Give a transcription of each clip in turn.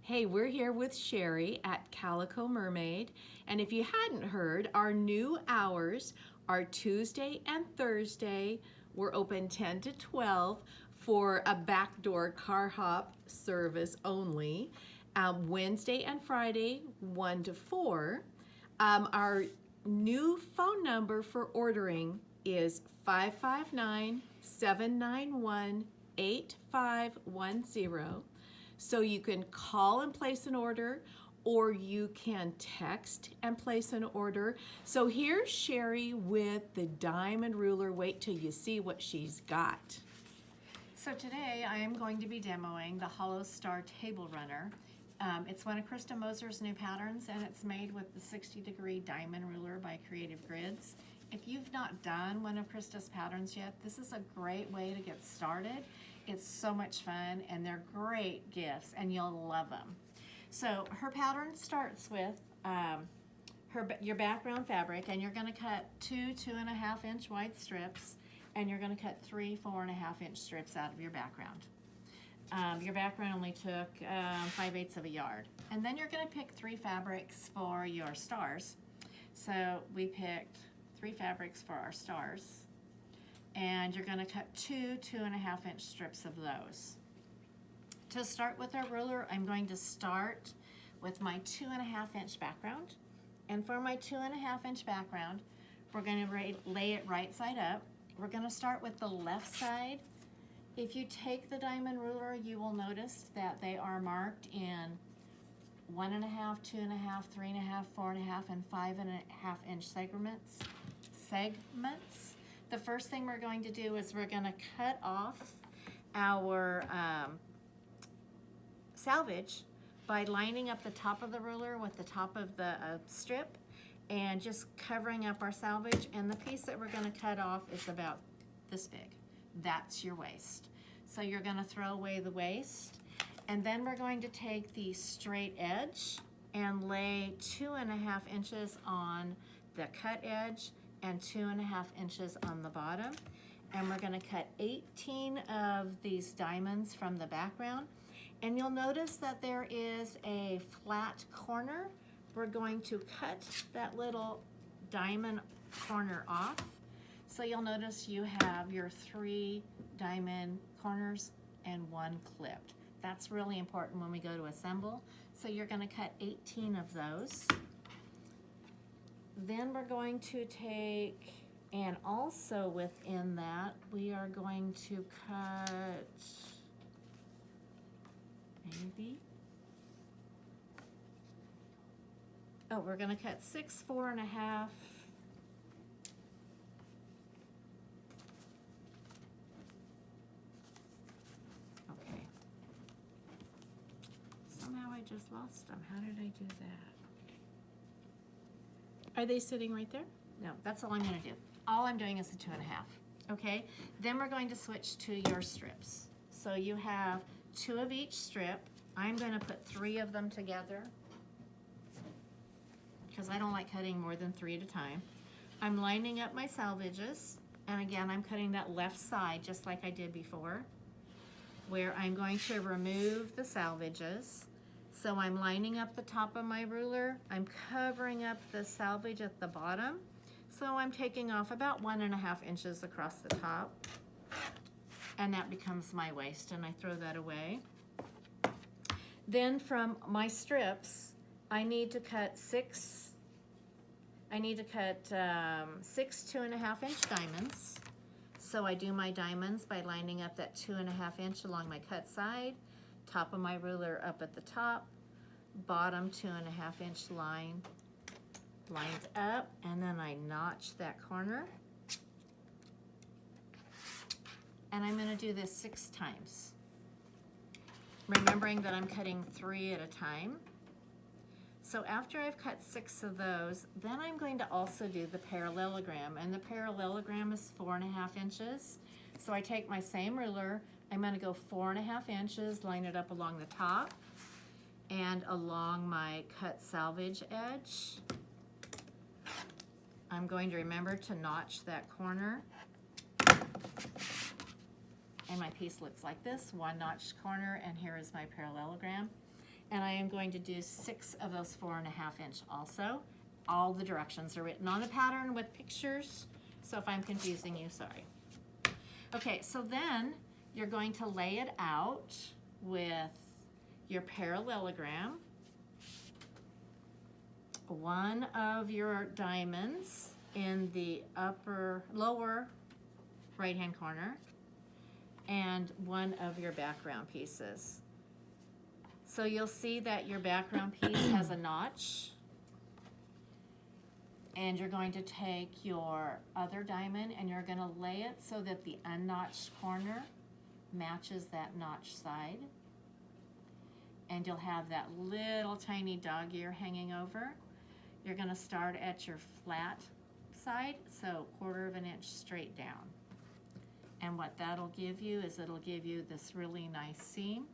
Hey, we're here with Sheri at Calico Mermaid, and if you hadn't heard, our new hours are Tuesday and Thursday. We're open 10 to 12 for a backdoor car hop service only. Wednesday and Friday, 1 to 4. Our new phone number for ordering is 559-791-8510. So you can call and place an order, or you can text and place an order. So here's Sheri with the diamond ruler. Wait till you see what she's got. So today I am going to be demoing the Hollow Star Table Runner. It's one of Krista Moser's new patterns, and it's made with the 60-degree diamond ruler by Creative Grids. If you've not done one of Krista's patterns yet, this is a great way to get started. It's so much fun, and they're great gifts, and you'll love them. So her pattern starts with your background fabric, and you're going to cut 2.5 inch wide strips, and you're going to cut 3 4.5 inch strips out of your background. Your background only took 5/8 of a yard. And then you're going to pick 3 fabrics for your stars. So we picked 3 fabrics for our stars. And you're going to cut 2.5 inch strips of those. To start with our ruler, I'm going to start with my 2.5 inch background. And for my 2.5 inch background, we're going to lay it right side up. We're going to start with the left side. If you take the diamond ruler, you will notice that they are marked in 1.5, 2.5, 3.5, 4.5, and 5.5 inch segments. The first thing we're going to do is we're going to cut off our salvage by lining up the top of the ruler with the top of the strip and just covering up our salvage. And the piece that we're going to cut off is about this big. That's your waist. So you're going to throw away the waist, and then we're going to take the straight edge and lay 2.5 inches on the cut edge and 2.5 inches on the bottom. And we're going to cut 18 of these diamonds from the background. And you'll notice that there is a flat corner. We're going to cut that little diamond corner off. So you'll notice you have your 3 diamond corners and 1 clipped. That's really important when we go to assemble. So you're going to cut 18 of those. Then we're going to take, and also within that, we are going to cut we're going to cut 6 4.5. Okay. Somehow I just lost them. How did I do that? Are they sitting right there? No, that's all I'm going to do. All I'm doing is the 2.5. Okay, then we're going to switch to your strips. So you have 2 of each strip. I'm going to put 3 of them together because I don't like cutting more than 3 at a time. I'm lining up my salvages, and again, I'm cutting that left side just like I did before, where I'm going to remove the salvages. So I'm lining up the top of my ruler. I'm covering up the salvage at the bottom. So I'm taking off about 1.5 inches across the top. And that becomes my waist, and I throw that away. Then from my strips, I need to cut 6 2.5 inch diamonds. So I do my diamonds by lining up that 2.5 inch along my cut side, top of my ruler up at the top, bottom 2.5 inch line lined up, and then I notch that corner. And I'm going to do this 6 times, remembering that I'm cutting 3 at a time. So after I've cut 6 of those, then I'm going to also do the parallelogram, and the parallelogram is 4.5 inches. So I take my same ruler, I'm going to go 4.5 inches, line it up along the top and along my cut salvage edge. I'm going to remember to notch that corner. And my piece looks like this, 1 notched corner, and here is my parallelogram. and I am going to do 6 of those 4.5 inch also. All the directions are written on the pattern with pictures, so if I'm confusing you, sorry. Okay, so then you're going to lay it out with your parallelogram, one of your diamonds in the lower right-hand corner, and one of your background pieces. So you'll see that your background piece has a notch, and you're going to take your other diamond and you're going to lay it so that the unnotched corner matches that notch side. And you'll have that little tiny dog ear hanging over. You're going to start at your flat side, so 1/4 inch straight down. And what that'll give you is it'll give you this really nice seam.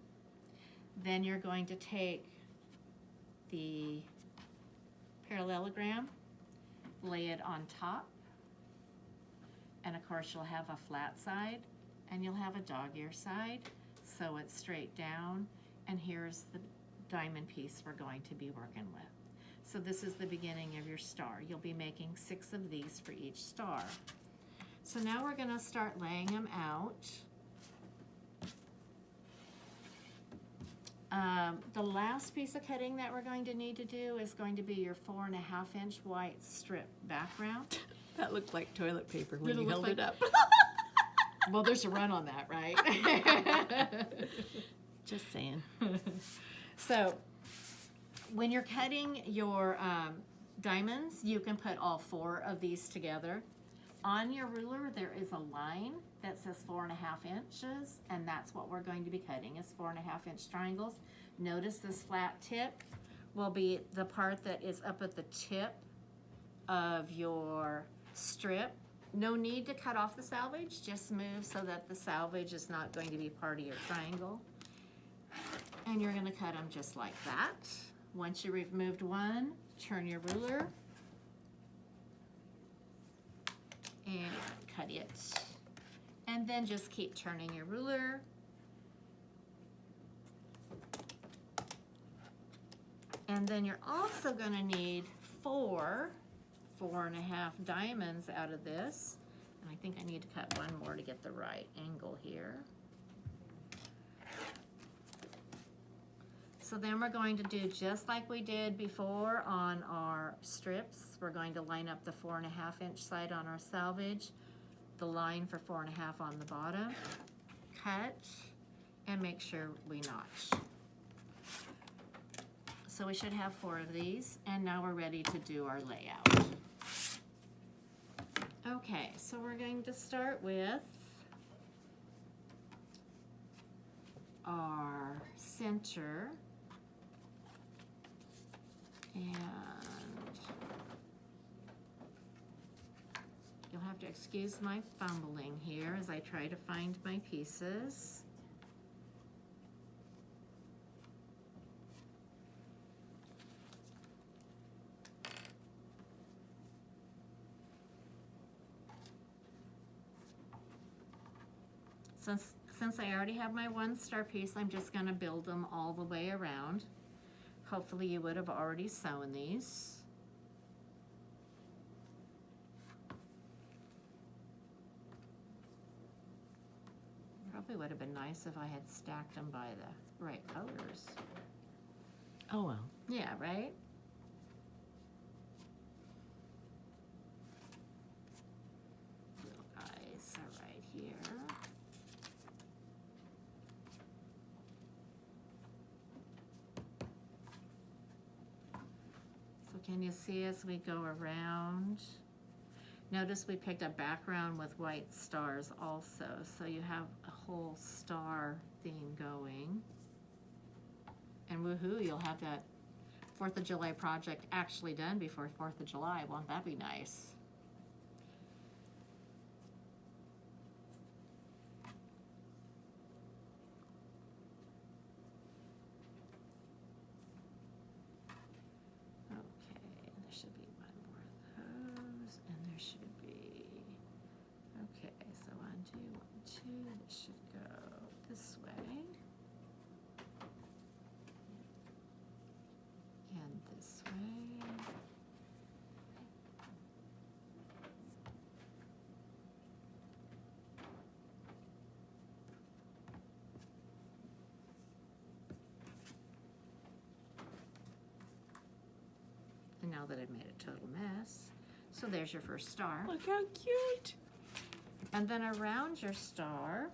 Then you're going to take the parallelogram, lay it on top, and of course you'll have a flat side and you'll have a dog ear side, so it's straight down, and here's the diamond piece we're going to be working with. So this is the beginning of your star. You'll be making 6 of these for each star. So now we're going to start laying them out. The last piece of cutting that we're going to need to do is going to be your 4.5 inch white strip background. That looked like toilet paper when Did it you look held it like- up. Well, there's a run on that, right? Just saying. So when you're cutting your diamonds, you can put all 4 of these together. On your ruler, there is a line that says 4.5 inches, and that's what we're going to be cutting, is 4.5 inch triangles. Notice this flat tip will be the part that is up at the tip of your strip. No need to cut off the selvage, just move so that the selvage is not going to be part of your triangle. And you're going to cut them just like that. Once you removed one, turn your ruler and cut it. And then just keep turning your ruler. And then you're also going to need 4.5 diamonds out of this. And I think I need to cut one more to get the right angle here. So then we're going to do just like we did before on our strips. We're going to line up the 4.5 inch side on our selvage, the line for 4.5 on the bottom, cut, and make sure we notch. So we should have 4 of these, and now we're ready to do our layout. Okay, so we're going to start with our center. And you'll have to excuse my fumbling here as I try to find my pieces. Since I already have my 1 star piece, I'm just going to build them all the way around. Hopefully you would have already sewn these. Probably would have been nice if I had stacked them by the right colors. Oh well. Yeah, right? Little guys are right here. So can you see as we go around? Notice we picked a background with white stars also, so you have a whole star theme going. And woohoo, you'll have that 4th of July project actually done before 4th of July. Won't that be nice? Okay, there should be one more of those, and there should be, okay, so 1, 2, 1, 2, this should go this way. this way. And now that I've made a total mess, so there's your first star. Look how cute. And then around your star,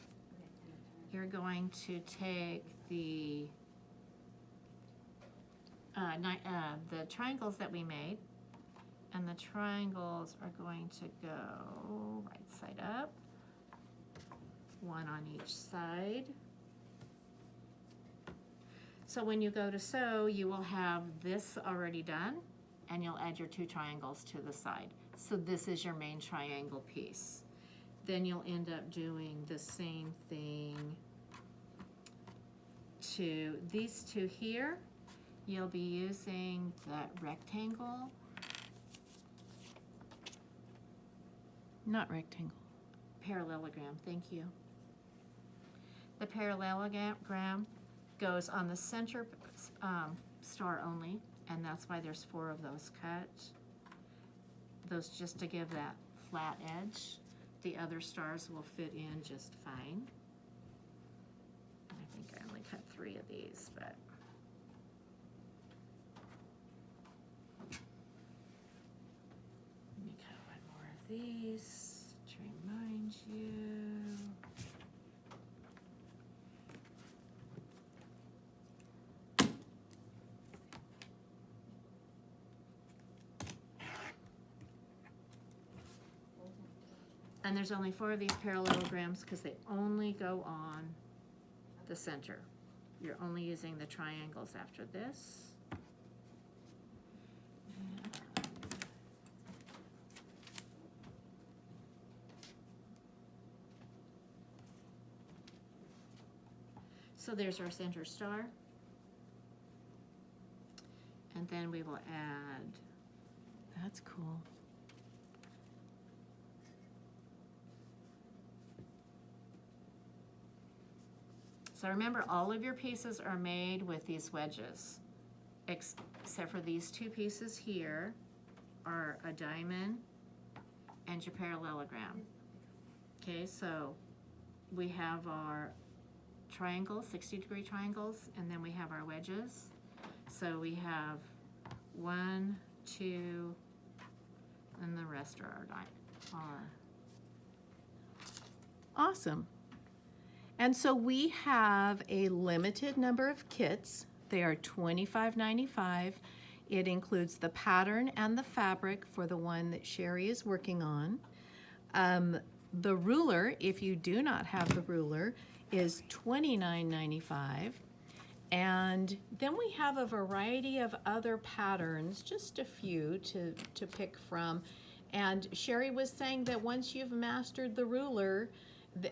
you're going to take the triangles that we made, and the triangles are going to go right side up, one on each side. So when you go to sew, you will have this already done, and you'll add your 2 triangles to the side. So this is your main triangle piece. Then you'll end up doing the same thing to these 2 here. You'll be using that rectangle. Not rectangle. Parallelogram, thank you. The parallelogram goes on the center star only, and that's why there's 4 of those cut. Those just to give that flat edge. The other stars will fit in just fine. I think I only cut 3 of these, but let me cut 1 more of these to remind you. And there's only 4 of these parallelograms because they only go on the center. You're only using the triangles after this. So there's our center star. And then we will add, That's cool. so remember, all of your pieces are made with these wedges, except for these 2 pieces here are a diamond and your parallelogram. Okay, so we have our triangles, 60-degree triangles, and then we have our wedges. So we have 1, 2, and the rest are Awesome. And so we have a limited number of kits. They are $25.95. It includes the pattern and the fabric for the one that Sheri is working on. The ruler, if you do not have the ruler, is $29.95. And then we have a variety of other patterns, just a few to pick from. And Sheri was saying that once you've mastered the ruler,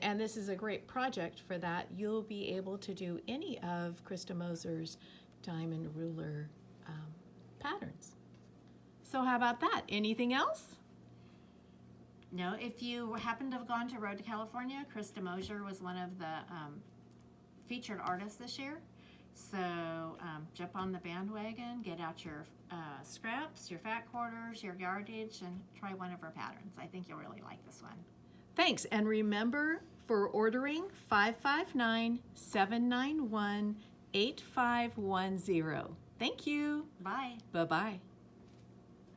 and this is a great project for that, you'll be able to do any of Krista Moser's diamond ruler patterns. So how about that? Anything else? No, if you happen to have gone to Road to California, Krista Moser was one of the featured artists this year. So jump on the bandwagon, get out your scraps, your fat quarters, your yardage, and try one of her patterns. I think you'll really like this one. Thanks, and remember, for ordering, 559-791-8510. Thank you. Bye. Bye-bye.